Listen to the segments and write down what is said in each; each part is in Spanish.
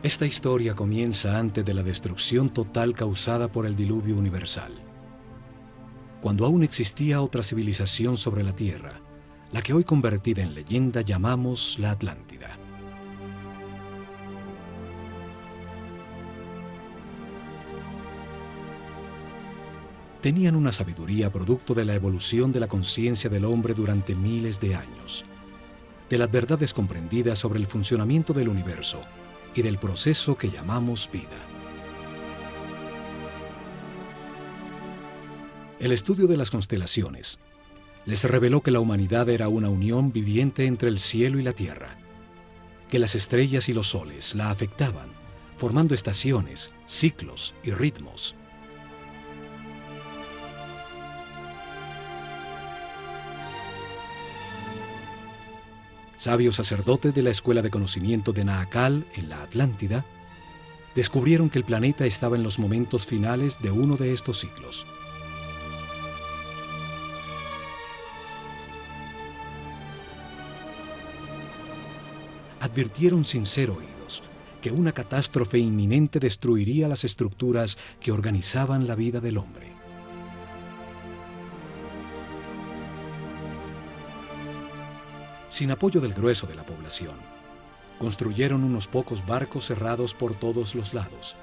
Esta historia comienza antes de la destrucción total causada por el diluvio universal, cuando aún existía otra civilización sobre la Tierra, la que hoy convertida en leyenda llamamos la Atlántida. Tenían una sabiduría producto de la evolución de la conciencia del hombre durante miles de años, de las verdades comprendidas sobre el funcionamiento del universo y del proceso que llamamos vida. El estudio de las constelaciones les reveló que la humanidad era una unión viviente entre el cielo y la tierra, que las estrellas y los soles la afectaban, formando estaciones, ciclos y ritmos. Sabios sacerdotes de la Escuela de Conocimiento de Naakal, en la Atlántida, descubrieron que el planeta estaba en los momentos finales de uno de estos ciclos. Advirtieron sin ser oídos que una catástrofe inminente destruiría las estructuras que organizaban la vida del hombre. Sin apoyo del grueso de la población, construyeron unos pocos barcos cerrados por todos los lados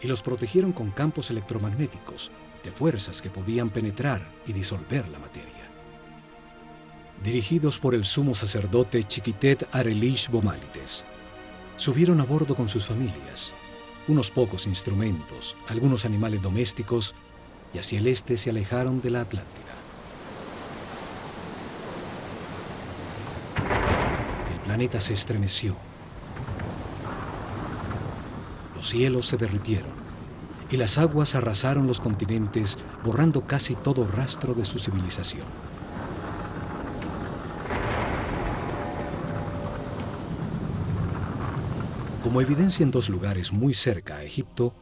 y los protegieron con campos electromagnéticos de fuerzas que podían penetrar y disolver la materia. Dirigidos por el sumo sacerdote Chiquitet Arelish Bomalites, subieron a bordo con sus familias, unos pocos instrumentos, algunos animales domésticos, y hacia el este se alejaron de la Atlántida. El planeta se estremeció. Los cielos se derritieron y las aguas arrasaron los continentes, borrando casi todo rastro de su civilización. Como evidencia en dos lugares muy cerca a Egipto,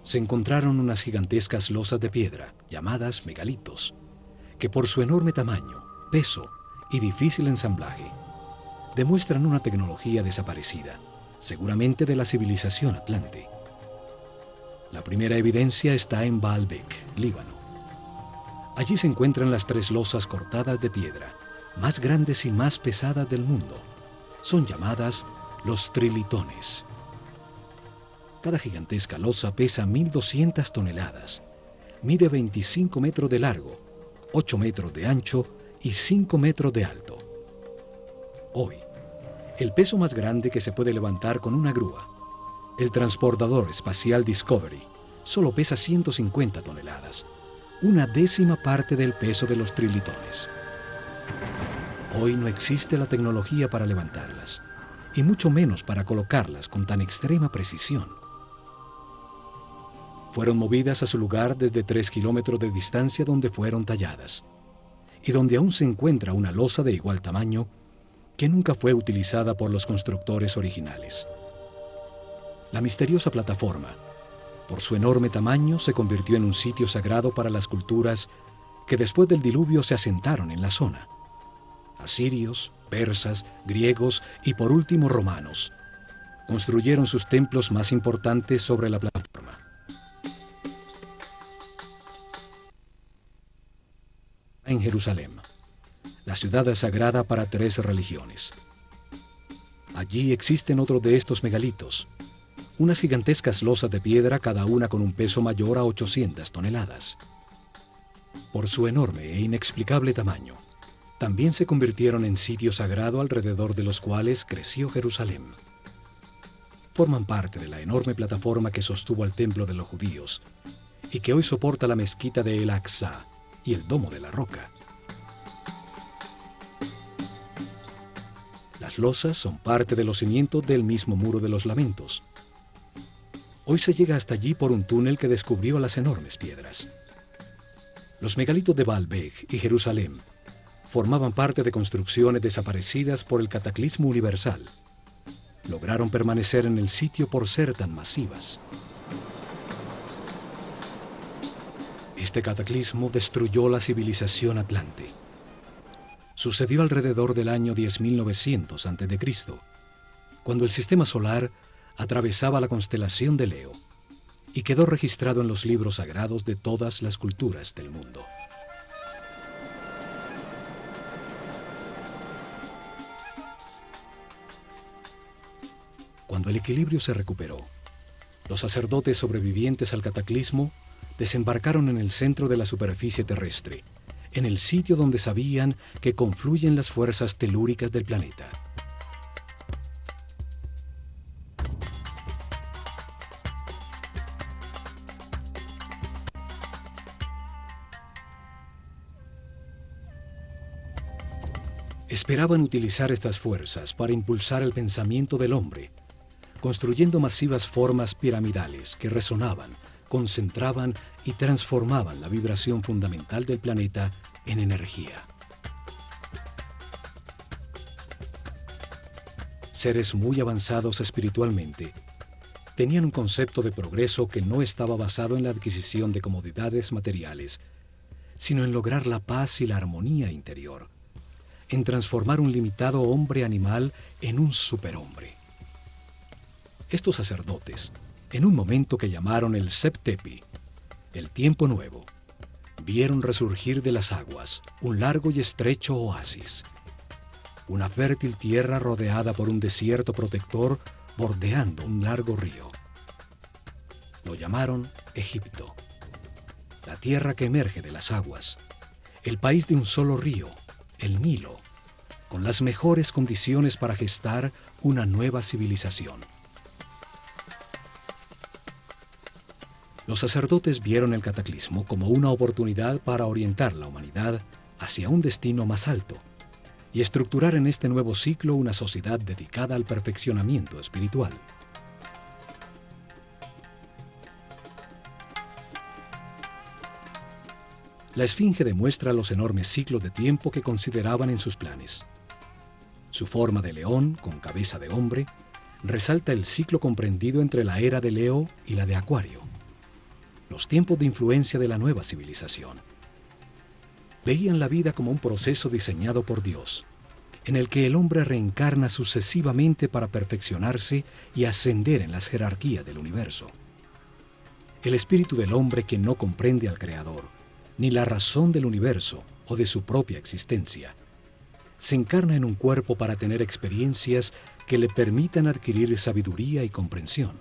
se encontraron unas gigantescas losas de piedra, llamadas megalitos, que por su enorme tamaño, peso y difícil ensamblaje, demuestran una tecnología desaparecida, seguramente de la civilización atlante. La primera evidencia está en Baalbek, Líbano. Allí se encuentran las tres losas cortadas de piedra, más grandes y más pesadas del mundo. Son llamadas los trilitones. Cada gigantesca losa pesa 1.200 toneladas, mide 25 metros de largo, 8 metros de ancho y 5 metros de alto. Hoy, el peso más grande que se puede levantar con una grúa, el transportador espacial Discovery, solo pesa 150 toneladas, una décima parte del peso de los trilitones. Hoy no existe la tecnología para levantarlas, y mucho menos para colocarlas con tan extrema precisión. Fueron movidas a su lugar desde 3 kilómetros de distancia donde fueron talladas, y donde aún se encuentra una losa de igual tamaño que nunca fue utilizada por los constructores originales. La misteriosa plataforma, por su enorme tamaño, se convirtió en un sitio sagrado para las culturas que después del diluvio se asentaron en la zona. Asirios, persas, griegos y por último romanos construyeron sus templos más importantes sobre la plataforma. En Jerusalén, la ciudad sagrada para 3 religiones. Allí existen otros de estos megalitos, unas gigantescas losas de piedra, cada una con un peso mayor a 800 toneladas. Por su enorme e inexplicable tamaño, también se convirtieron en sitio sagrado alrededor de los cuales creció Jerusalén. Forman parte de la enorme plataforma que sostuvo al templo de los judíos y que hoy soporta la mezquita de El Aqsa y el Domo de la Roca. Las losas son parte de los cimientos del mismo Muro de los Lamentos. Hoy se llega hasta allí por un túnel que descubrió las enormes piedras. Los megalitos de Baalbek y Jerusalén formaban parte de construcciones desaparecidas por el cataclismo universal. Lograron permanecer en el sitio por ser tan masivas. Este cataclismo destruyó la civilización atlante. Sucedió alrededor del año 10.900 a.C., cuando el sistema solar atravesaba la constelación de Leo y quedó registrado en los libros sagrados de todas las culturas del mundo. Cuando el equilibrio se recuperó, los sacerdotes sobrevivientes al cataclismo desembarcaron en el centro de la superficie terrestre, en el sitio donde sabían que confluyen las fuerzas telúricas del planeta. Esperaban utilizar estas fuerzas para impulsar el pensamiento del hombre, construyendo masivas formas piramidales que resonaban, concentraban y transformaban la vibración fundamental del planeta en energía. Seres muy avanzados espiritualmente tenían un concepto de progreso que no estaba basado en la adquisición de comodidades materiales, sino en lograr la paz y la armonía interior, en transformar un limitado hombre animal en un superhombre. Estos sacerdotes, en un momento que llamaron el Septepi, el tiempo nuevo, vieron resurgir de las aguas un largo y estrecho oasis, una fértil tierra rodeada por un desierto protector bordeando un largo río. Lo llamaron Egipto, la tierra que emerge de las aguas, el país de un solo río, el Nilo, con las mejores condiciones para gestar una nueva civilización. Los sacerdotes vieron el cataclismo como una oportunidad para orientar la humanidad hacia un destino más alto y estructurar en este nuevo ciclo una sociedad dedicada al perfeccionamiento espiritual. La Esfinge demuestra los enormes ciclos de tiempo que consideraban en sus planes. Su forma de león, con cabeza de hombre, resalta el ciclo comprendido entre la era de Leo y la de Acuario, los tiempos de influencia de la nueva civilización. Veían la vida como un proceso diseñado por Dios, en el que el hombre reencarna sucesivamente para perfeccionarse y ascender en las jerarquías del universo. El espíritu del hombre que no comprende al Creador, ni la razón del universo o de su propia existencia, se encarna en un cuerpo para tener experiencias que le permitan adquirir sabiduría y comprensión.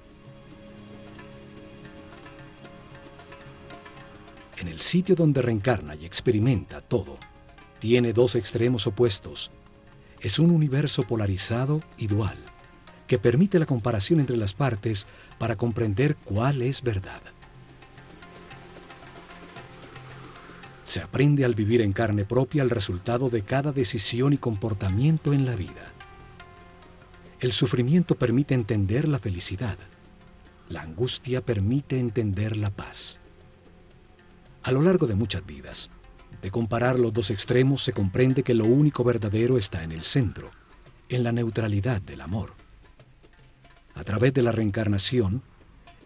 En el sitio donde reencarna y experimenta todo, tiene dos extremos opuestos. Es un universo polarizado y dual, que permite la comparación entre las partes para comprender cuál es verdad. Se aprende al vivir en carne propia el resultado de cada decisión y comportamiento en la vida. El sufrimiento permite entender la felicidad. La angustia permite entender la paz. A lo largo de muchas vidas, de comparar los dos extremos, se comprende que lo único verdadero está en el centro, en la neutralidad del amor. A través de la reencarnación,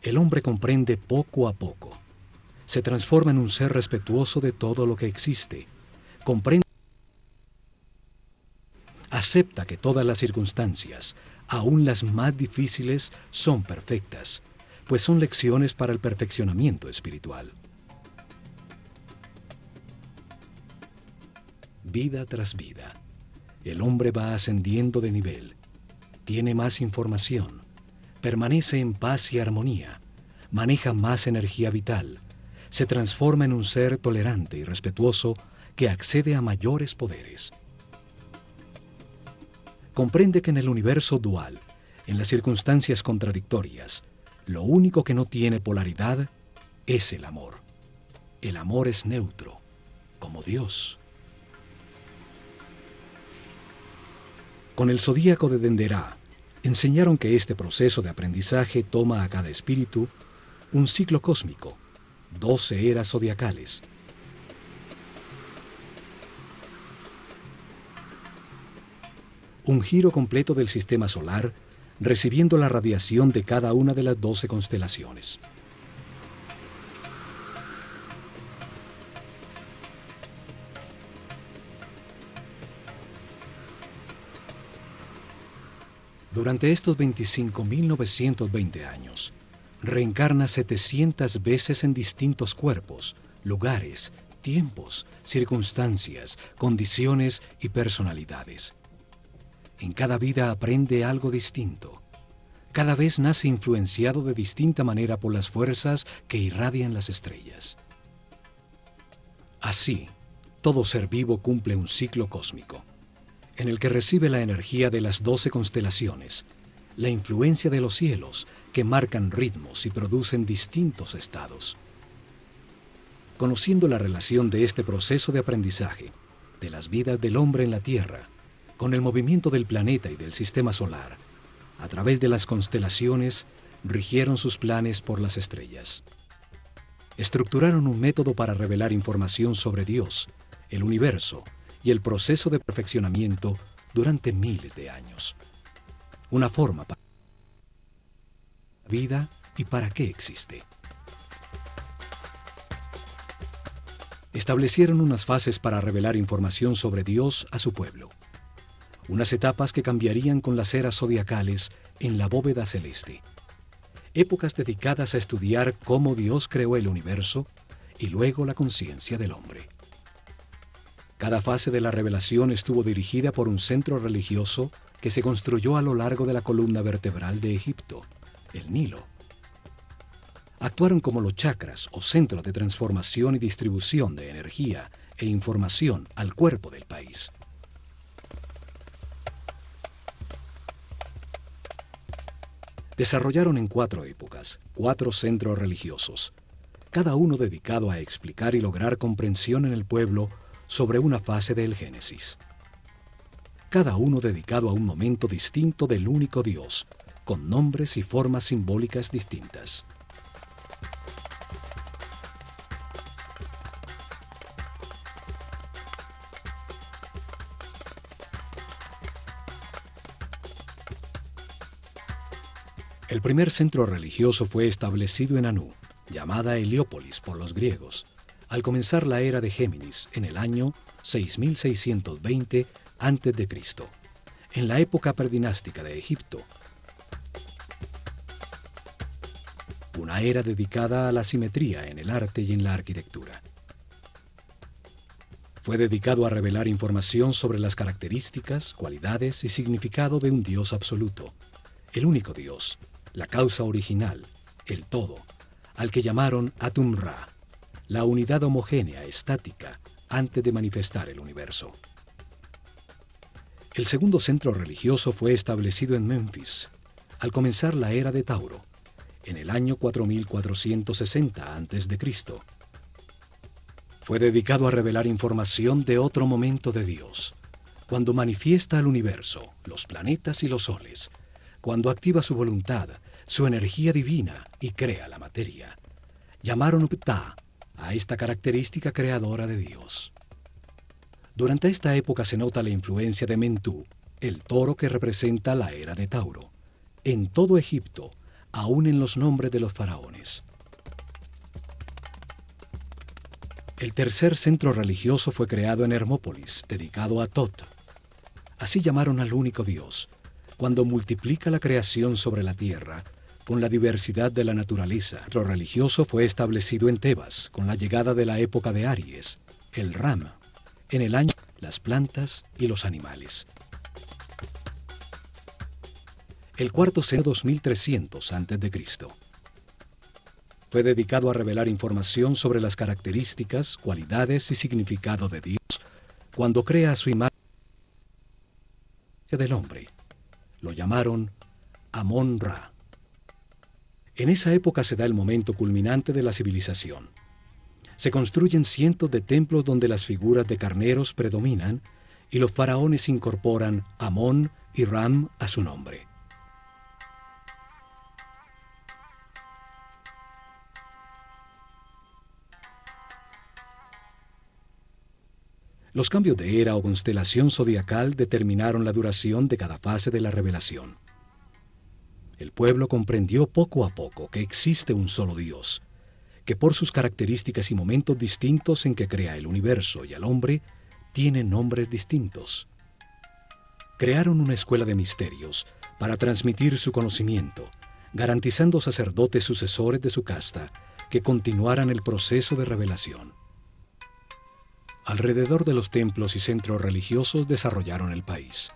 el hombre comprende poco a poco. Se transforma en un ser respetuoso de todo lo que existe. Comprende, acepta que todas las circunstancias, aun las más difíciles, son perfectas, pues son lecciones para el perfeccionamiento espiritual. Vida tras vida, el hombre va ascendiendo de nivel, tiene más información, permanece en paz y armonía, maneja más energía vital, se transforma en un ser tolerante y respetuoso que accede a mayores poderes. Comprende que en el universo dual, en las circunstancias contradictorias, lo único que no tiene polaridad es el amor. El amor es neutro, como Dios. Con el zodíaco de Denderá, enseñaron que este proceso de aprendizaje toma a cada espíritu un ciclo cósmico, 12 eras zodiacales. Un giro completo del sistema solar, recibiendo la radiación de cada una de las 12 constelaciones. Durante estos 25.920 años, reencarna 700 veces en distintos cuerpos, lugares, tiempos, circunstancias, condiciones y personalidades. En cada vida aprende algo distinto. Cada vez nace influenciado de distinta manera por las fuerzas que irradian las estrellas. Así, todo ser vivo cumple un ciclo cósmico, en el que recibe la energía de las 12 constelaciones, la influencia de los cielos que marcan ritmos y producen distintos estados. Conociendo la relación de este proceso de aprendizaje, de las vidas del hombre en la Tierra, con el movimiento del planeta y del sistema solar, a través de las constelaciones, rigieron sus planes por las estrellas. Estructuraron un método para revelar información sobre Dios, el universo y el proceso de perfeccionamiento durante miles de años. Una forma para la vida y para qué existe. Establecieron unas fases para revelar información sobre Dios a su pueblo. Unas etapas que cambiarían con las eras zodiacales en la bóveda celeste. Épocas dedicadas a estudiar cómo Dios creó el universo y luego la conciencia del hombre. Cada fase de la revelación estuvo dirigida por un centro religioso que se construyó a lo largo de la columna vertebral de Egipto, el Nilo. Actuaron como los chakras o centros de transformación y distribución de energía e información al cuerpo del país. Desarrollaron en 4 épocas, 4 centros religiosos, cada uno dedicado a explicar y lograr comprensión en el pueblo sobre una fase del Génesis. Cada uno dedicado a un momento distinto del único Dios, con nombres y formas simbólicas distintas. El primer centro religioso fue establecido en Anu, llamada Heliópolis por los griegos, al comenzar la era de Géminis en el año 6620 a.C., en la época predinástica de Egipto. Una era dedicada a la simetría en el arte y en la arquitectura. Fue dedicado a revelar información sobre las características, cualidades y significado de un Dios absoluto, el único Dios, la causa original, el todo, al que llamaron Atum-Ra, la unidad homogénea, estática, antes de manifestar el universo. El segundo centro religioso fue establecido en Memphis, al comenzar la era de Tauro, en el año 4460 a.C. Fue dedicado a revelar información de otro momento de Dios, cuando manifiesta al universo, los planetas y los soles, cuando activa su voluntad, su energía divina y crea la materia. Llamaron Ptah a esta característica creadora de Dios. Durante esta época se nota la influencia de Mentú, el toro que representa la era de Tauro, en todo Egipto, aún en los nombres de los faraones. El tercer centro religioso fue creado en Hermópolis, dedicado a Tot. Así llamaron al único Dios, cuando multiplica la creación sobre la tierra, con la diversidad de la naturaleza. Lo religioso fue establecido en Tebas, con la llegada de la época de Aries, el Ram, en el año las plantas y los animales. El cuarto centro 2300 a.C. Fue dedicado a revelar información sobre las características, cualidades y significado de Dios cuando crea su imagen del hombre. Lo llamaron Amón-Ra. En esa época se da el momento culminante de la civilización. Se construyen cientos de templos donde las figuras de carneros predominan y los faraones incorporan Amón y Ram a su nombre. Los cambios de era o constelación zodiacal determinaron la duración de cada fase de la revelación. El pueblo comprendió poco a poco que existe un solo Dios, que por sus características y momentos distintos en que crea el universo y al hombre, tiene nombres distintos. Crearon una escuela de misterios para transmitir su conocimiento, garantizando sacerdotes sucesores de su casta que continuaran el proceso de revelación. Alrededor de los templos y centros religiosos desarrollaron el país.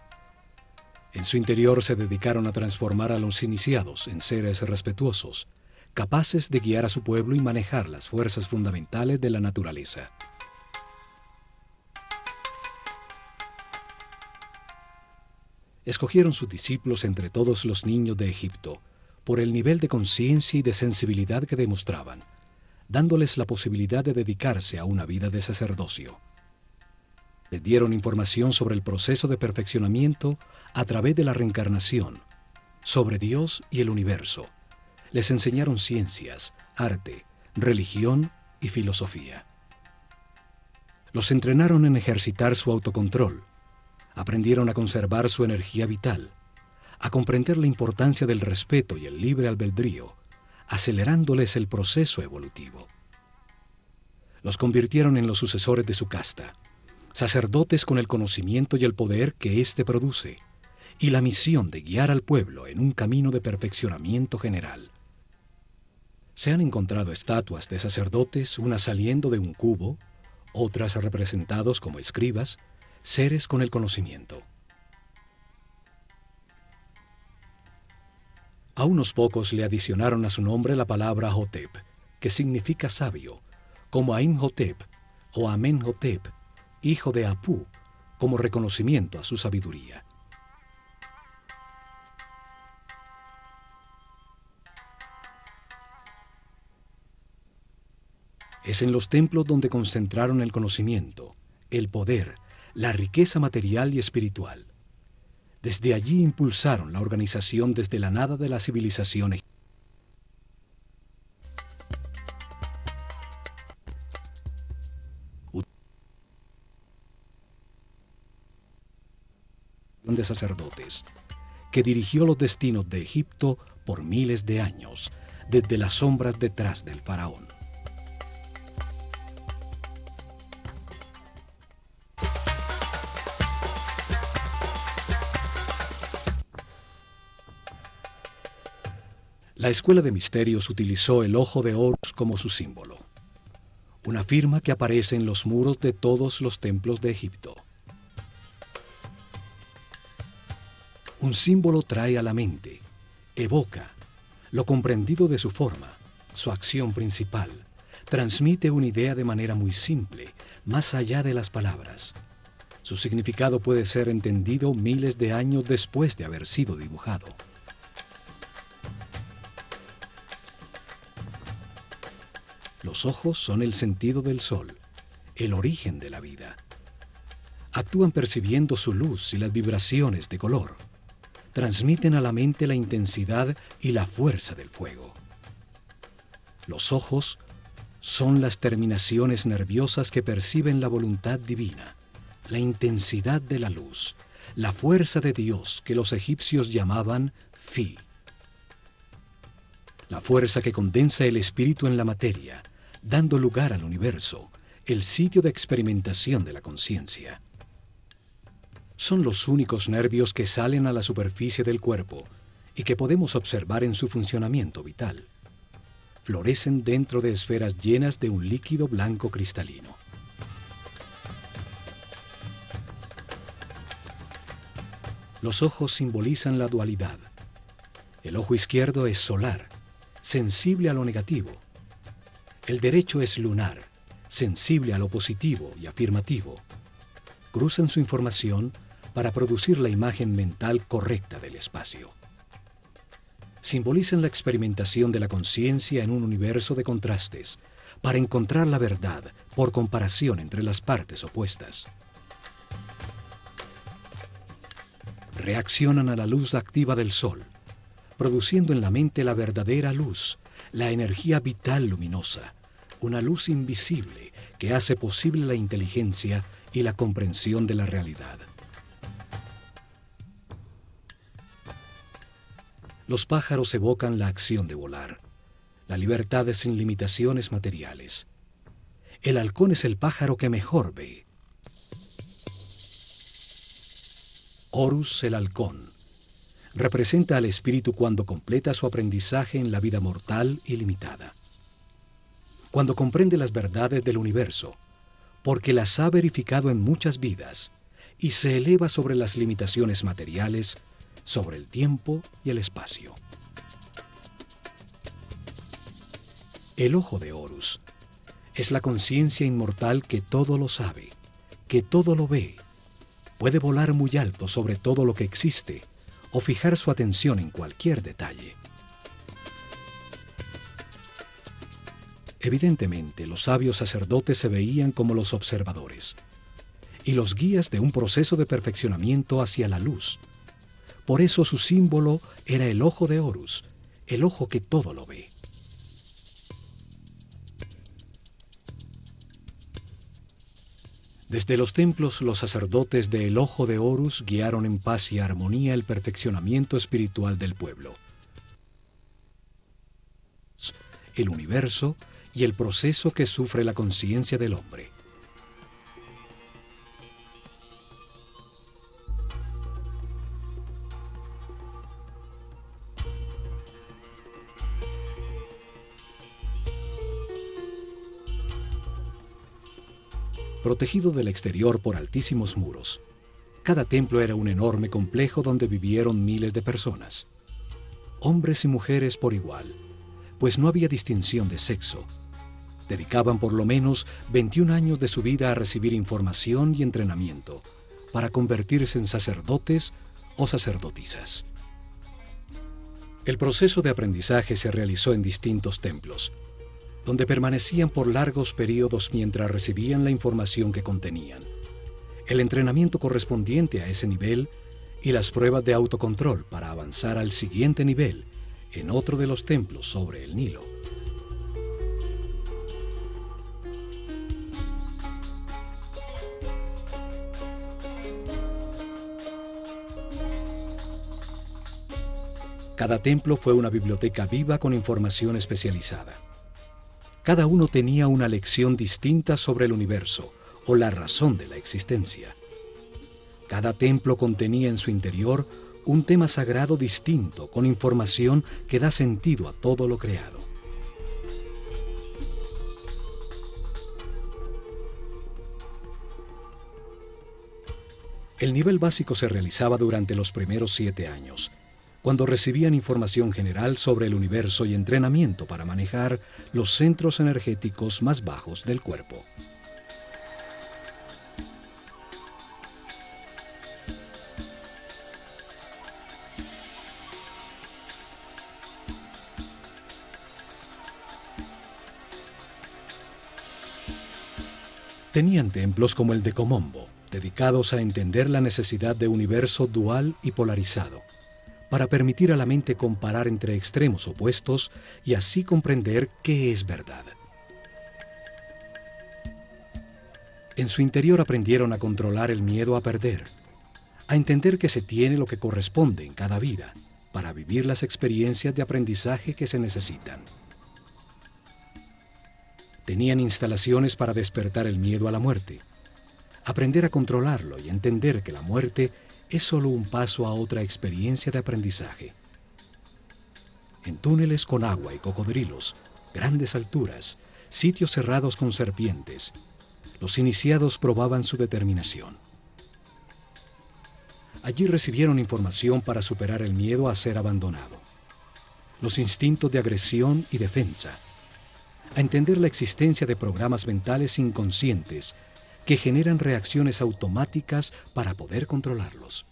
En su interior se dedicaron a transformar a los iniciados en seres respetuosos, capaces de guiar a su pueblo y manejar las fuerzas fundamentales de la naturaleza. Escogieron sus discípulos entre todos los niños de Egipto por el nivel de conciencia y de sensibilidad que demostraban, dándoles la posibilidad de dedicarse a una vida de sacerdocio. Les dieron información sobre el proceso de perfeccionamiento a través de la reencarnación, sobre Dios y el universo. Les enseñaron ciencias, arte, religión y filosofía. Los entrenaron en ejercitar su autocontrol. Aprendieron a conservar su energía vital, a comprender la importancia del respeto y el libre albedrío, acelerándoles el proceso evolutivo. Los convirtieron en los sucesores de su casta, sacerdotes con el conocimiento y el poder que éste produce, y la misión de guiar al pueblo en un camino de perfeccionamiento general. Se han encontrado estatuas de sacerdotes, unas saliendo de un cubo, otras representados como escribas, seres con el conocimiento. A unos pocos le adicionaron a su nombre la palabra Hotep, que significa sabio, como a Imhotep o Amenhotep, hijo de Apú, como reconocimiento a su sabiduría. Es en los templos donde concentraron el conocimiento, el poder, la riqueza material y espiritual. Desde allí impulsaron la organización desde la nada de la civilización egipcia. De sacerdotes, que dirigió los destinos de Egipto por miles de años, desde las sombras detrás del faraón. La Escuela de Misterios utilizó el ojo de Horus como su símbolo, una firma que aparece en los muros de todos los templos de Egipto. Un símbolo trae a la mente, evoca, lo comprendido de su forma, su acción principal, transmite una idea de manera muy simple, más allá de las palabras. Su significado puede ser entendido miles de años después de haber sido dibujado. Los ojos son el sentido del sol, el origen de la vida. Actúan percibiendo su luz y las vibraciones de color. Transmiten a la mente la intensidad y la fuerza del fuego. Los ojos son las terminaciones nerviosas que perciben la voluntad divina, la intensidad de la luz, la fuerza de Dios que los egipcios llamaban Fi. La fuerza que condensa el espíritu en la materia, dando lugar al universo, el sitio de experimentación de la conciencia. Son los únicos nervios que salen a la superficie del cuerpo y que podemos observar en su funcionamiento vital. Florecen dentro de esferas llenas de un líquido blanco cristalino. Los ojos simbolizan la dualidad. El ojo izquierdo es solar, sensible a lo negativo. El derecho es lunar, sensible a lo positivo y afirmativo. Cruzan su información para producir la imagen mental correcta del espacio. Simbolizan la experimentación de la conciencia en un universo de contrastes, para encontrar la verdad por comparación entre las partes opuestas. Reaccionan a la luz activa del sol, produciendo en la mente la verdadera luz, la energía vital luminosa, una luz invisible que hace posible la inteligencia y la comprensión de la realidad. Los pájaros evocan la acción de volar, la libertad sin limitaciones materiales. El halcón es el pájaro que mejor ve. Horus el halcón, representa al espíritu cuando completa su aprendizaje en la vida mortal y limitada. Cuando comprende las verdades del universo, porque las ha verificado en muchas vidas, y se eleva sobre las limitaciones materiales, sobre el tiempo y el espacio. El ojo de Horus es la conciencia inmortal que todo lo sabe, que todo lo ve, puede volar muy alto sobre todo lo que existe o fijar su atención en cualquier detalle. Evidentemente, los sabios sacerdotes se veían como los observadores y los guías de un proceso de perfeccionamiento hacia la luz. Por eso su símbolo era el ojo de Horus, el ojo que todo lo ve. Desde los templos, los sacerdotes del ojo de Horus guiaron en paz y armonía el perfeccionamiento espiritual del pueblo, el universo y el proceso que sufre la conciencia del hombre. Protegido del exterior por altísimos muros, cada templo era un enorme complejo donde vivieron miles de personas, hombres y mujeres por igual, pues no había distinción de sexo. Dedicaban por lo menos 21 años de su vida a recibir información y entrenamiento para convertirse en sacerdotes o sacerdotisas. El proceso de aprendizaje se realizó en distintos templos, donde permanecían por largos periodos mientras recibían la información que contenían, el entrenamiento correspondiente a ese nivel y las pruebas de autocontrol para avanzar al siguiente nivel en otro de los templos sobre el Nilo. Cada templo fue una biblioteca viva con información especializada. Cada uno tenía una lección distinta sobre el universo o la razón de la existencia. Cada templo contenía en su interior un tema sagrado distinto con información que da sentido a todo lo creado. El nivel básico se realizaba durante los primeros 7 años, cuando recibían información general sobre el universo y entrenamiento para manejar los centros energéticos más bajos del cuerpo. Tenían templos como el de Komombo, dedicados a entender la necesidad de un universo dual y polarizado, para permitir a la mente comparar entre extremos opuestos y así comprender qué es verdad. En su interior aprendieron a controlar el miedo a perder, a entender que se tiene lo que corresponde en cada vida, para vivir las experiencias de aprendizaje que se necesitan. Tenían instalaciones para despertar el miedo a la muerte, aprender a controlarlo y entender que la muerte es solo un paso a otra experiencia de aprendizaje. En túneles con agua y cocodrilos, grandes alturas, sitios cerrados con serpientes, los iniciados probaban su determinación. Allí recibieron información para superar el miedo a ser abandonado, los instintos de agresión y defensa, a entender la existencia de programas mentales inconscientes que generan reacciones automáticas para poder controlarlos.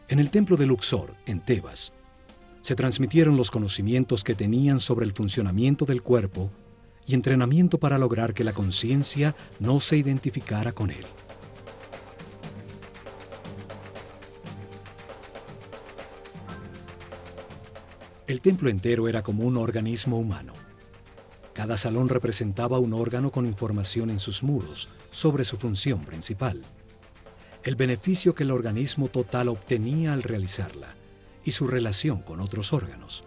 En el templo de Luxor, en Tebas, se transmitieron los conocimientos que tenían sobre el funcionamiento del cuerpo y entrenamiento para lograr que la conciencia no se identificara con él. El templo entero era como un organismo humano. Cada salón representaba un órgano con información en sus muros sobre su función principal, el beneficio que el organismo total obtenía al realizarla y su relación con otros órganos.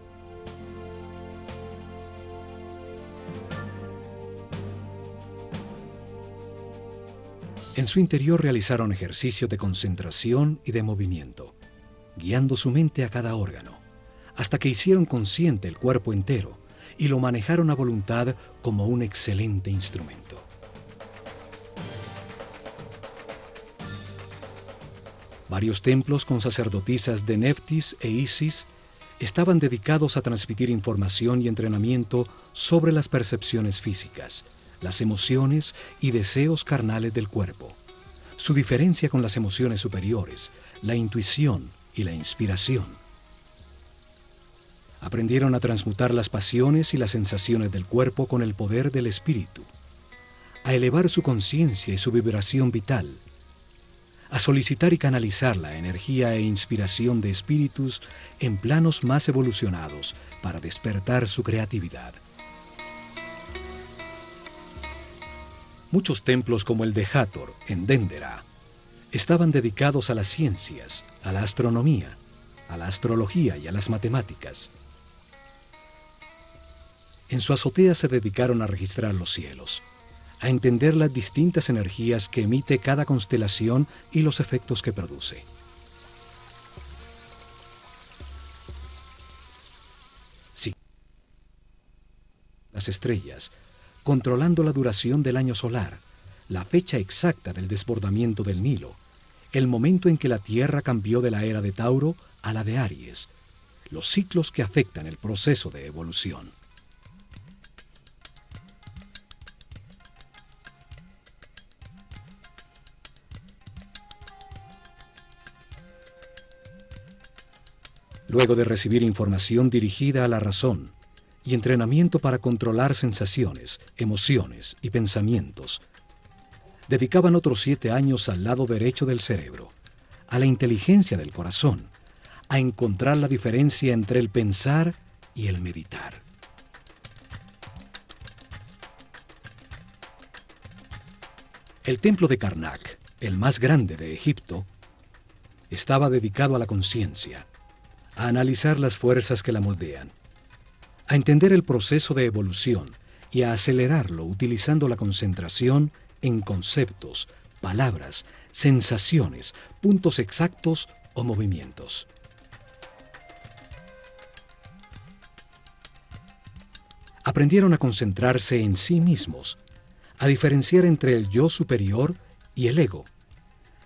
En su interior realizaron ejercicios de concentración y de movimiento, guiando su mente a cada órgano, hasta que hicieron consciente el cuerpo entero y lo manejaron a voluntad como un excelente instrumento. Varios templos con sacerdotisas de Neftis e Isis estaban dedicados a transmitir información y entrenamiento sobre las percepciones físicas, las emociones y deseos carnales del cuerpo, su diferencia con las emociones superiores, la intuición y la inspiración. Aprendieron a transmutar las pasiones y las sensaciones del cuerpo con el poder del espíritu, a elevar su conciencia y su vibración vital, a solicitar y canalizar la energía e inspiración de espíritus en planos más evolucionados para despertar su creatividad. Muchos templos como el de Hathor, en Dendera, estaban dedicados a las ciencias, a la astronomía, a la astrología y a las matemáticas. En su azotea se dedicaron a registrar los cielos, a entender las distintas energías que emite cada constelación y los efectos que produce. Sí, las estrellas, controlando la duración del año solar, la fecha exacta del desbordamiento del Nilo, el momento en que la Tierra cambió de la era de Tauro a la de Aries, los ciclos que afectan el proceso de evolución. Luego de recibir información dirigida a la razón y entrenamiento para controlar sensaciones, emociones y pensamientos, dedicaban otros 7 años al lado derecho del cerebro, a la inteligencia del corazón, a encontrar la diferencia entre el pensar y el meditar. El templo de Karnak, el más grande de Egipto, estaba dedicado a la conciencia, a analizar las fuerzas que la moldean, a entender el proceso de evolución y a acelerarlo utilizando la concentración en conceptos, palabras, sensaciones, puntos exactos o movimientos. Aprendieron a concentrarse en sí mismos, a diferenciar entre el yo superior y el ego,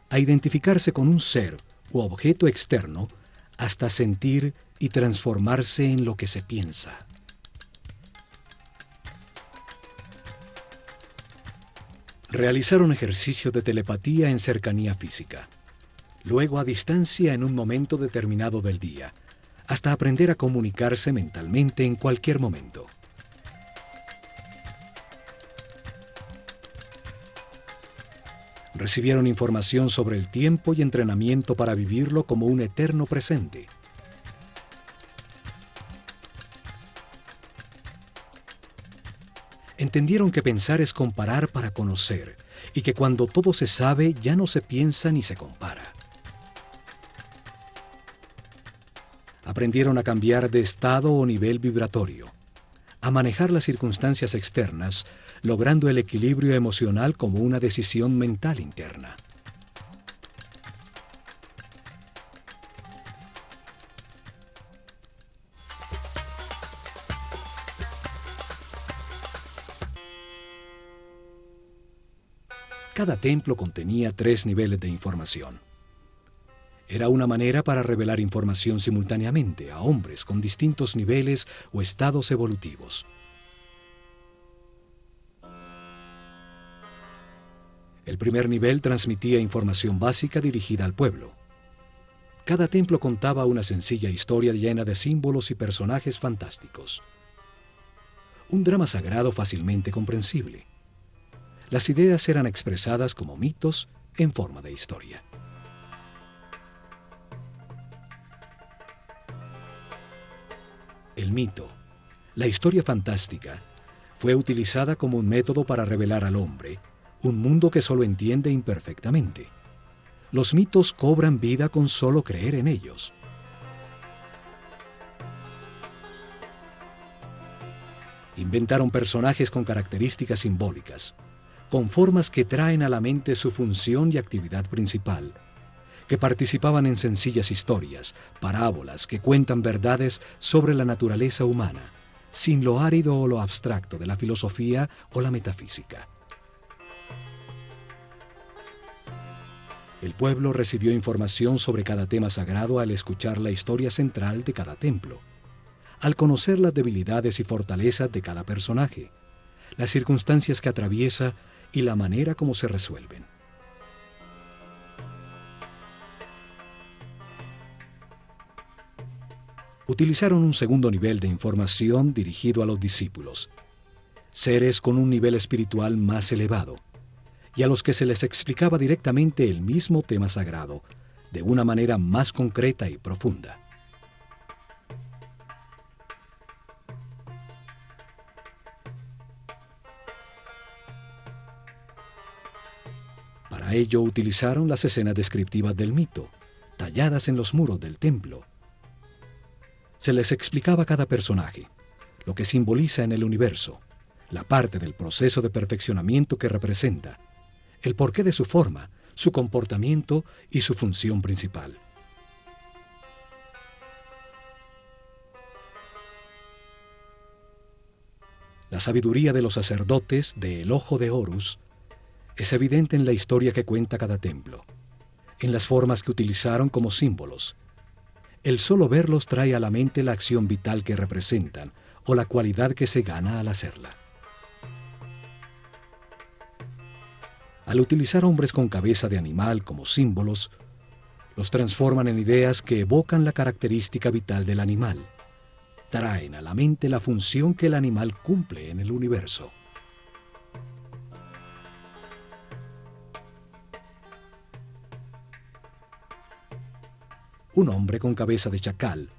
a identificarse con un ser u objeto externo hasta sentir y transformarse en lo que se piensa. Realizaron ejercicios de telepatía en cercanía física, luego a distancia en un momento determinado del día, hasta aprender a comunicarse mentalmente en cualquier momento. Recibieron información sobre el tiempo y entrenamiento para vivirlo como un eterno presente. Entendieron que pensar es comparar para conocer y que cuando todo se sabe ya no se piensa ni se compara. Aprendieron a cambiar de estado o nivel vibratorio, a manejar las circunstancias externas, logrando el equilibrio emocional como una decisión mental interna. Cada templo contenía 3 niveles de información. Era una manera para revelar información simultáneamente a hombres con distintos niveles o estados evolutivos. El primer nivel transmitía información básica dirigida al pueblo. Cada templo contaba una sencilla historia llena de símbolos y personajes fantásticos. Un drama sagrado fácilmente comprensible. Las ideas eran expresadas como mitos en forma de historia. El mito, la historia fantástica, fue utilizada como un método para revelar al hombre un mundo que solo entiende imperfectamente. Los mitos cobran vida con solo creer en ellos. Inventaron personajes con características simbólicas, con formas que traen a la mente su función y actividad principal, que participaban en sencillas historias, parábolas que cuentan verdades sobre la naturaleza humana, sin lo árido o lo abstracto de la filosofía o la metafísica. El pueblo recibió información sobre cada tema sagrado al escuchar la historia central de cada templo, al conocer las debilidades y fortalezas de cada personaje, las circunstancias que atraviesa y la manera como se resuelven. Utilizaron un segundo nivel de información dirigido a los discípulos, seres con un nivel espiritual más elevado, y a los que se les explicaba directamente el mismo tema sagrado, de una manera más concreta y profunda. Para ello utilizaron las escenas descriptivas del mito, talladas en los muros del templo. Se les explicaba cada personaje, lo que simboliza en el universo, la parte del proceso de perfeccionamiento que representa, el porqué de su forma, su comportamiento y su función principal. La sabiduría de los sacerdotes de El Ojo de Horus es evidente en la historia que cuenta cada templo, en las formas que utilizaron como símbolos. El solo verlos trae a la mente la acción vital que representan o la cualidad que se gana al hacerla. Al utilizar hombres con cabeza de animal como símbolos, los transforman en ideas que evocan la característica vital del animal. Traen a la mente la función que el animal cumple en el universo. Un hombre con cabeza de chacal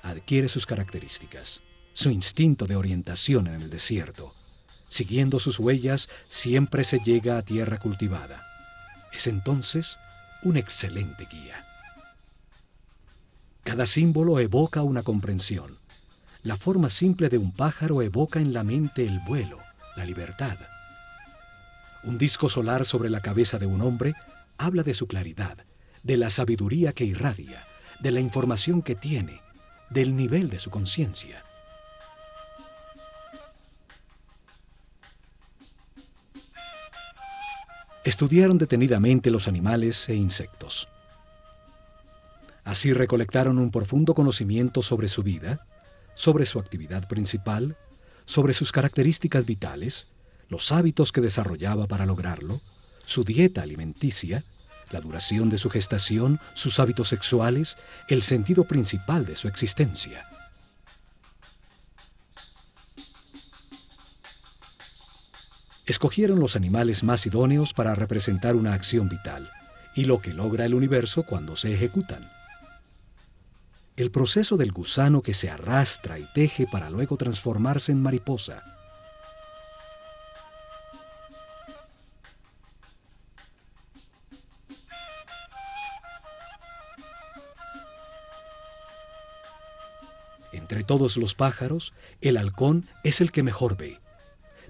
adquiere sus características, su instinto de orientación en el desierto. Siguiendo sus huellas, siempre se llega a tierra cultivada. Es entonces un excelente guía. Cada símbolo evoca una comprensión. La forma simple de un pájaro evoca en la mente el vuelo, la libertad. Un disco solar sobre la cabeza de un hombre habla de su claridad, de la sabiduría que irradia, de la información que tiene, del nivel de su conciencia. Estudiaron detenidamente los animales e insectos. Así recolectaron un profundo conocimiento sobre su vida, sobre su actividad principal, sobre sus características vitales, los hábitos que desarrollaba para lograrlo, su dieta alimenticia, la duración de su gestación, sus hábitos sexuales, el sentido principal de su existencia. Escogieron los animales más idóneos para representar una acción vital y lo que logra el universo cuando se ejecutan. El proceso del gusano que se arrastra y teje para luego transformarse en mariposa. Entre todos los pájaros, el halcón es el que mejor ve.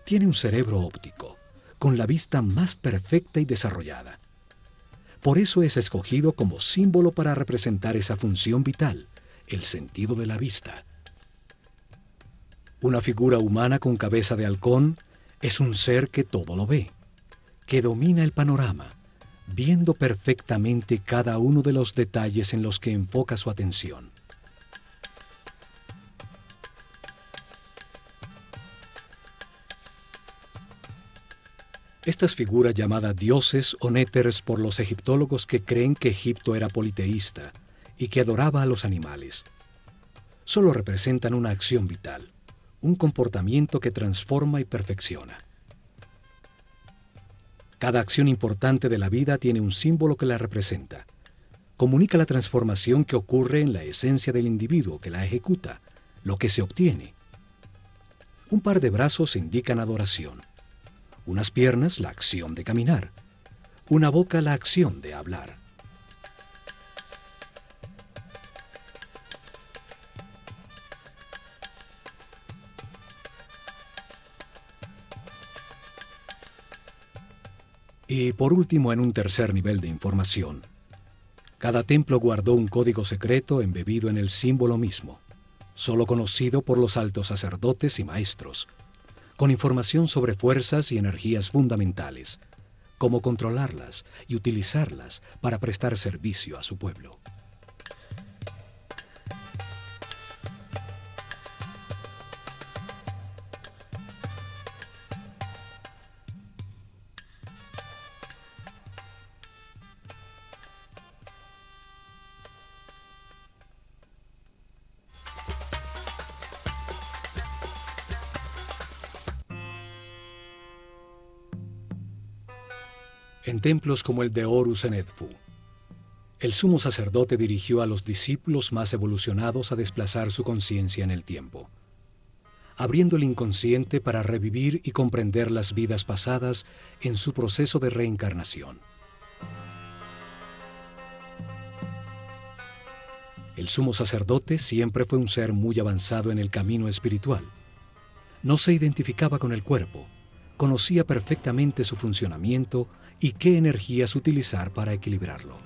Tiene un cerebro óptico, con la vista más perfecta y desarrollada. Por eso es escogido como símbolo para representar esa función vital, el sentido de la vista. Una figura humana con cabeza de halcón es un ser que todo lo ve, que domina el panorama, viendo perfectamente cada uno de los detalles en los que enfoca su atención. Estas figuras llamadas dioses o néteres por los egiptólogos que creen que Egipto era politeísta y que adoraba a los animales, solo representan una acción vital, un comportamiento que transforma y perfecciona. Cada acción importante de la vida tiene un símbolo que la representa. Comunica la transformación que ocurre en la esencia del individuo que la ejecuta, lo que se obtiene. Un par de brazos indican adoración. Unas piernas, la acción de caminar. Una boca, la acción de hablar. Y por último, en un tercer nivel de información, cada templo guardó un código secreto embebido en el símbolo mismo, solo conocido por los altos sacerdotes y maestros, con información sobre fuerzas y energías fundamentales, cómo controlarlas y utilizarlas para prestar servicio a su pueblo. En templos como el de Horus en Edfu, el sumo sacerdote dirigió a los discípulos más evolucionados a desplazar su conciencia en el tiempo, abriendo el inconsciente para revivir y comprender las vidas pasadas en su proceso de reencarnación. El sumo sacerdote siempre fue un ser muy avanzado en el camino espiritual. No se identificaba con el cuerpo, conocía perfectamente su funcionamiento y qué energías utilizar para equilibrarlo.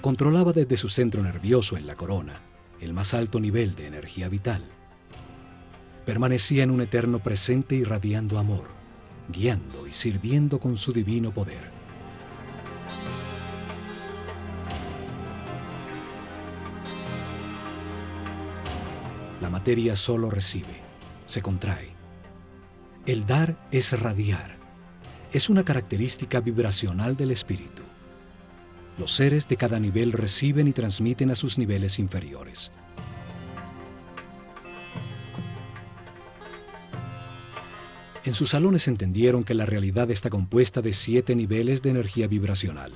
Controlaba desde su centro nervioso en la corona el más alto nivel de energía vital. Permanecía en un eterno presente irradiando amor, guiando y sirviendo con su divino poder. La materia solo recibe, se contrae. El dar es radiar. Es una característica vibracional del espíritu. Los seres de cada nivel reciben y transmiten a sus niveles inferiores. En sus salones entendieron que la realidad está compuesta de 7 niveles de energía vibracional,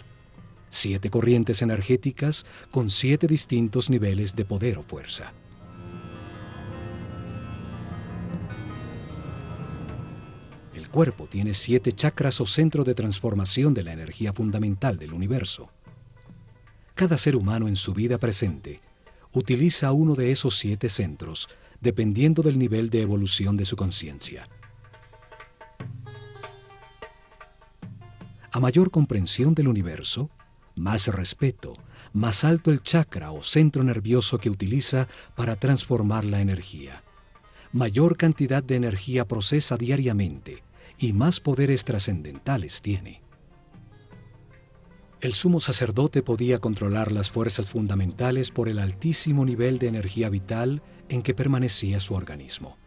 7 corrientes energéticas con 7 distintos niveles de poder o fuerza. El cuerpo tiene 7 chakras o centros de transformación de la energía fundamental del universo. Cada ser humano en su vida presente utiliza uno de esos 7 centros dependiendo del nivel de evolución de su conciencia. A mayor comprensión del universo, más respeto, más alto el chakra o centro nervioso que utiliza para transformar la energía. Mayor cantidad de energía procesa diariamente y más poderes trascendentales tiene. El sumo sacerdote podía controlar las fuerzas fundamentales por el altísimo nivel de energía vital en que permanecía su organismo.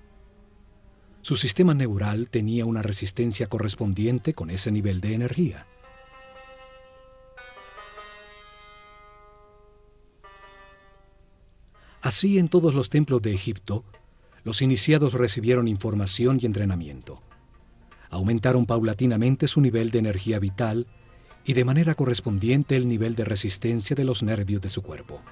Su sistema neural tenía una resistencia correspondiente con ese nivel de energía. Así, en todos los templos de Egipto, los iniciados recibieron información y entrenamiento. Aumentaron paulatinamente su nivel de energía vital y de manera correspondiente el nivel de resistencia de los nervios de su cuerpo.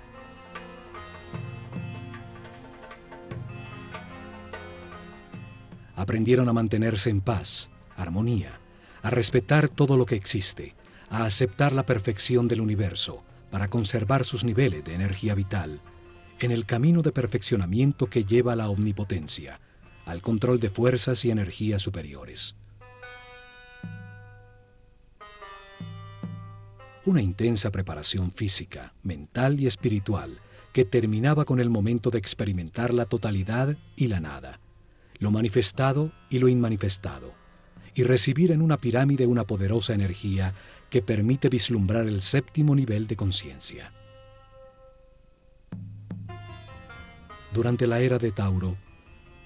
Aprendieron a mantenerse en paz, armonía, a respetar todo lo que existe, a aceptar la perfección del universo para conservar sus niveles de energía vital en el camino de perfeccionamiento que lleva a la omnipotencia, al control de fuerzas y energías superiores. Una intensa preparación física, mental y espiritual que terminaba con el momento de experimentar la totalidad y la nada, lo manifestado y lo inmanifestado, y recibir en una pirámide una poderosa energía que permite vislumbrar el 7º nivel de conciencia. Durante la era de Tauro,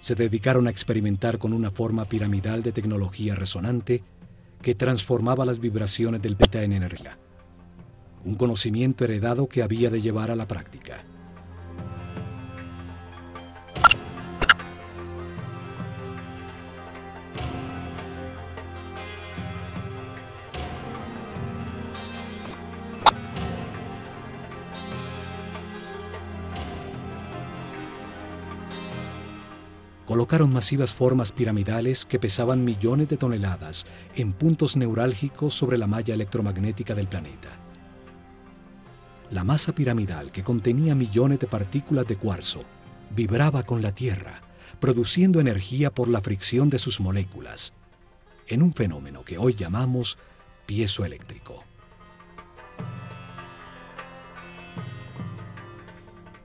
se dedicaron a experimentar con una forma piramidal de tecnología resonante que transformaba las vibraciones del beta en energía, un conocimiento heredado que había de llevar a la práctica. Colocaron masivas formas piramidales que pesaban millones de toneladas en puntos neurálgicos sobre la malla electromagnética del planeta. La masa piramidal, que contenía millones de partículas de cuarzo, vibraba con la Tierra, produciendo energía por la fricción de sus moléculas, en un fenómeno que hoy llamamos piezoeléctrico.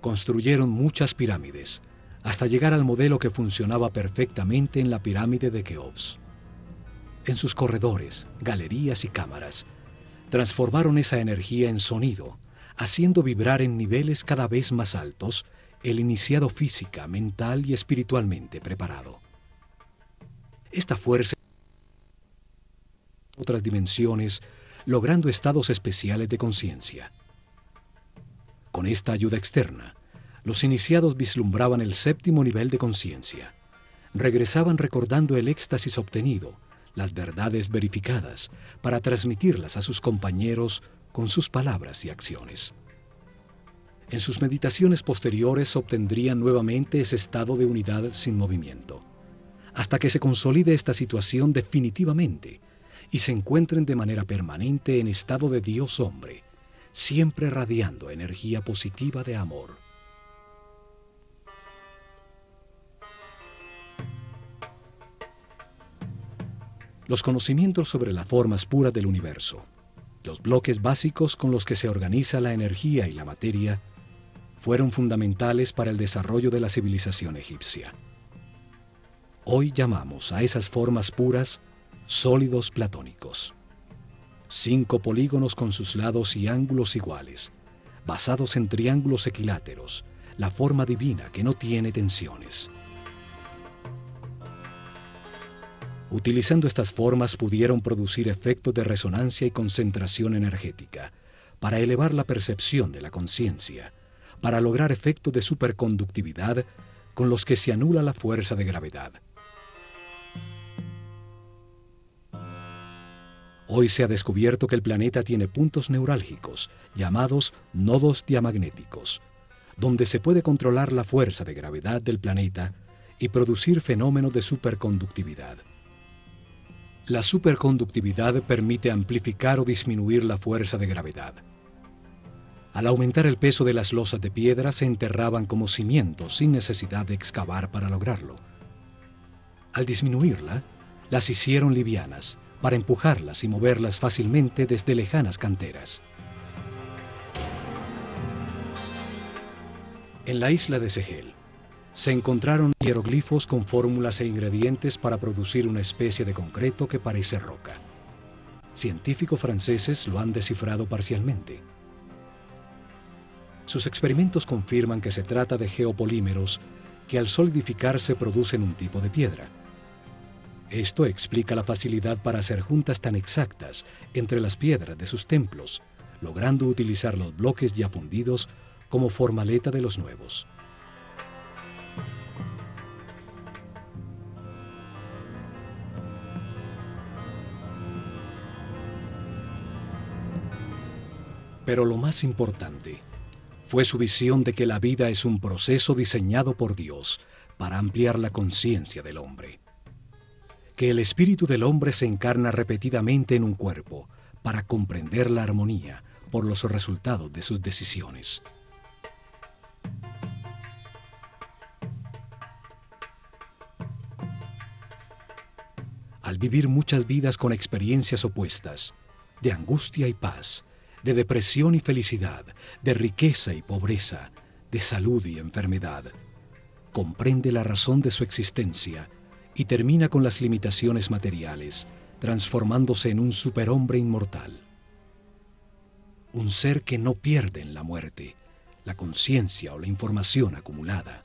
Construyeron muchas pirámides, hasta llegar al modelo que funcionaba perfectamente en la pirámide de Keops. En sus corredores, galerías y cámaras, transformaron esa energía en sonido, haciendo vibrar en niveles cada vez más altos el iniciado física, mental y espiritualmente preparado. Esta fuerza en otras dimensiones, logrando estados especiales de conciencia. Con esta ayuda externa, los iniciados vislumbraban el séptimo nivel de conciencia. Regresaban recordando el éxtasis obtenido, las verdades verificadas, para transmitirlas a sus compañeros con sus palabras y acciones. En sus meditaciones posteriores obtendrían nuevamente ese estado de unidad sin movimiento, hasta que se consolide esta situación definitivamente y se encuentren de manera permanente en estado de Dios-hombre, siempre radiando energía positiva de amor. Los conocimientos sobre las formas puras del universo, los bloques básicos con los que se organiza la energía y la materia, fueron fundamentales para el desarrollo de la civilización egipcia. Hoy llamamos a esas formas puras sólidos platónicos. 5 polígonos con sus lados y ángulos iguales, basados en triángulos equiláteros, la forma divina que no tiene tensiones. Utilizando estas formas pudieron producir efectos de resonancia y concentración energética, para elevar la percepción de la conciencia, para lograr efectos de superconductividad con los que se anula la fuerza de gravedad. Hoy se ha descubierto que el planeta tiene puntos neurálgicos, llamados nodos diamagnéticos, donde se puede controlar la fuerza de gravedad del planeta y producir fenómenos de superconductividad. La superconductividad permite amplificar o disminuir la fuerza de gravedad. Al aumentar el peso de las losas de piedra, se enterraban como cimientos sin necesidad de excavar para lograrlo. Al disminuirla, las hicieron livianas, para empujarlas y moverlas fácilmente desde lejanas canteras. En la isla de Segel, se encontraron hieroglifos con fórmulas e ingredientes para producir una especie de concreto que parece roca. Científicos franceses lo han descifrado parcialmente. Sus experimentos confirman que se trata de geopolímeros que al solidificarse producen un tipo de piedra. Esto explica la facilidad para hacer juntas tan exactas entre las piedras de sus templos, logrando utilizar los bloques ya fundidos como formaleta de los nuevos. Pero lo más importante fue su visión de que la vida es un proceso diseñado por Dios para ampliar la conciencia del hombre. Que el espíritu del hombre se encarna repetidamente en un cuerpo para comprender la armonía por los resultados de sus decisiones. Al vivir muchas vidas con experiencias opuestas, de angustia y paz, de depresión y felicidad, de riqueza y pobreza, de salud y enfermedad, comprende la razón de su existencia y termina con las limitaciones materiales, transformándose en un superhombre inmortal. Un ser que no pierde en la muerte la conciencia o la información acumulada.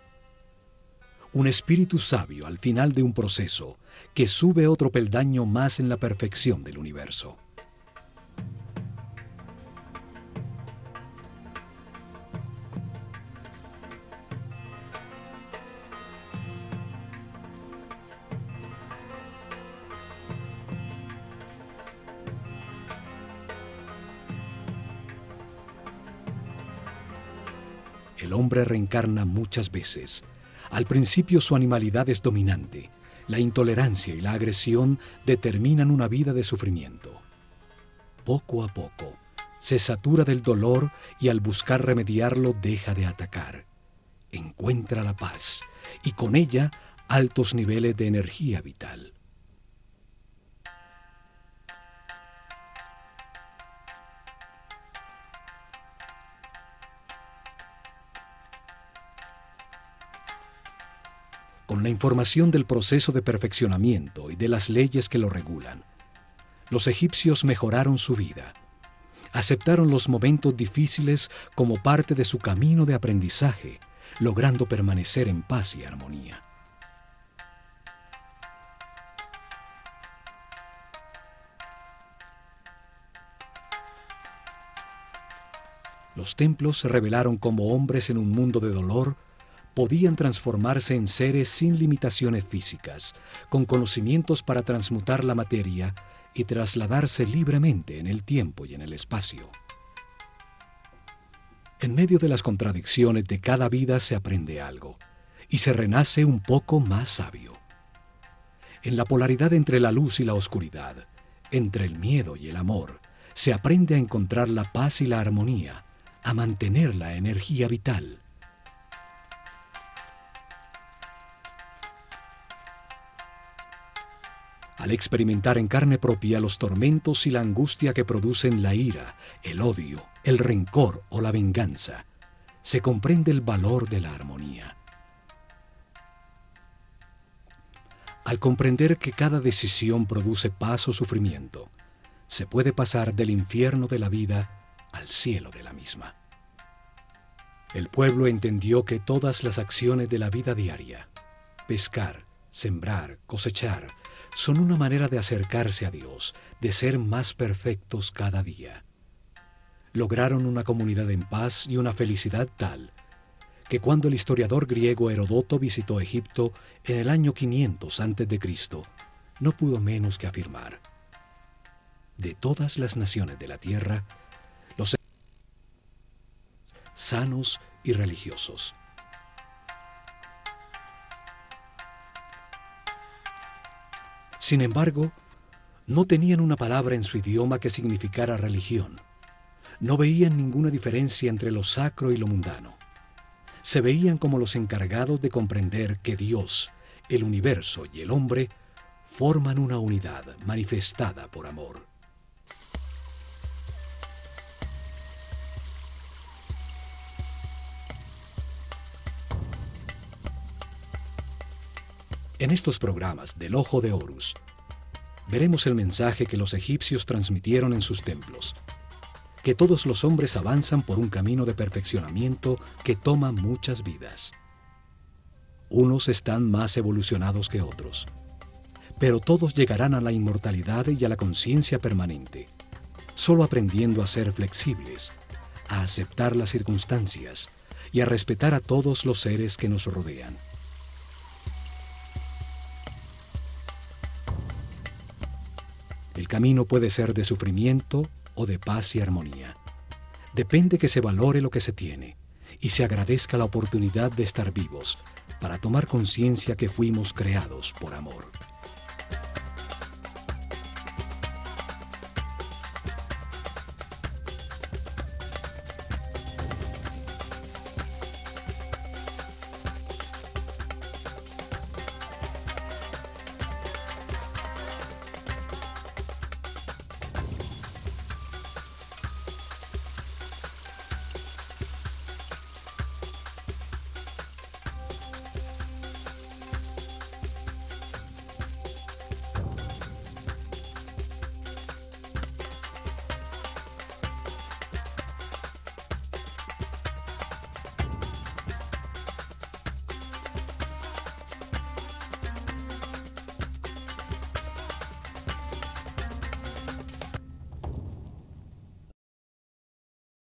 Un espíritu sabio al final de un proceso que sube otro peldaño más en la perfección del universo. El hombre reencarna muchas veces. Al principio su animalidad es dominante. La intolerancia y la agresión determinan una vida de sufrimiento. Poco a poco, se satura del dolor y al buscar remediarlo deja de atacar. Encuentra la paz y con ella altos niveles de energía vital. Con la información del proceso de perfeccionamiento y de las leyes que lo regulan, los egipcios mejoraron su vida. Aceptaron los momentos difíciles como parte de su camino de aprendizaje, logrando permanecer en paz y armonía. Los templos se revelaron como hombres en un mundo de dolor. Podían transformarse en seres sin limitaciones físicas, con conocimientos para transmutar la materia y trasladarse libremente en el tiempo y en el espacio. En medio de las contradicciones de cada vida se aprende algo, y se renace un poco más sabio. En la polaridad entre la luz y la oscuridad, entre el miedo y el amor, se aprende a encontrar la paz y la armonía, a mantener la energía vital. Al experimentar en carne propia los tormentos y la angustia que producen la ira, el odio, el rencor o la venganza, se comprende el valor de la armonía. Al comprender que cada decisión produce paz o sufrimiento, se puede pasar del infierno de la vida al cielo de la misma. El pueblo entendió que todas las acciones de la vida diaria, pescar, sembrar, cosechar, son una manera de acercarse a Dios, de ser más perfectos cada día. Lograron una comunidad en paz y una felicidad tal, que cuando el historiador griego Heródoto visitó Egipto en el año 500 a.C., no pudo menos que afirmar: de todas las naciones de la tierra, los sanos y religiosos. Sin embargo, no tenían una palabra en su idioma que significara religión. No veían ninguna diferencia entre lo sacro y lo mundano. Se veían como los encargados de comprender que Dios, el universo y el hombre forman una unidad manifestada por amor. En estos programas del Ojo de Horus, veremos el mensaje que los egipcios transmitieron en sus templos, que todos los hombres avanzan por un camino de perfeccionamiento que toma muchas vidas. Unos están más evolucionados que otros, pero todos llegarán a la inmortalidad y a la conciencia permanente, solo aprendiendo a ser flexibles, a aceptar las circunstancias y a respetar a todos los seres que nos rodean. El camino puede ser de sufrimiento o de paz y armonía. Depende que se valore lo que se tiene y se agradezca la oportunidad de estar vivos para tomar conciencia que fuimos creados por amor.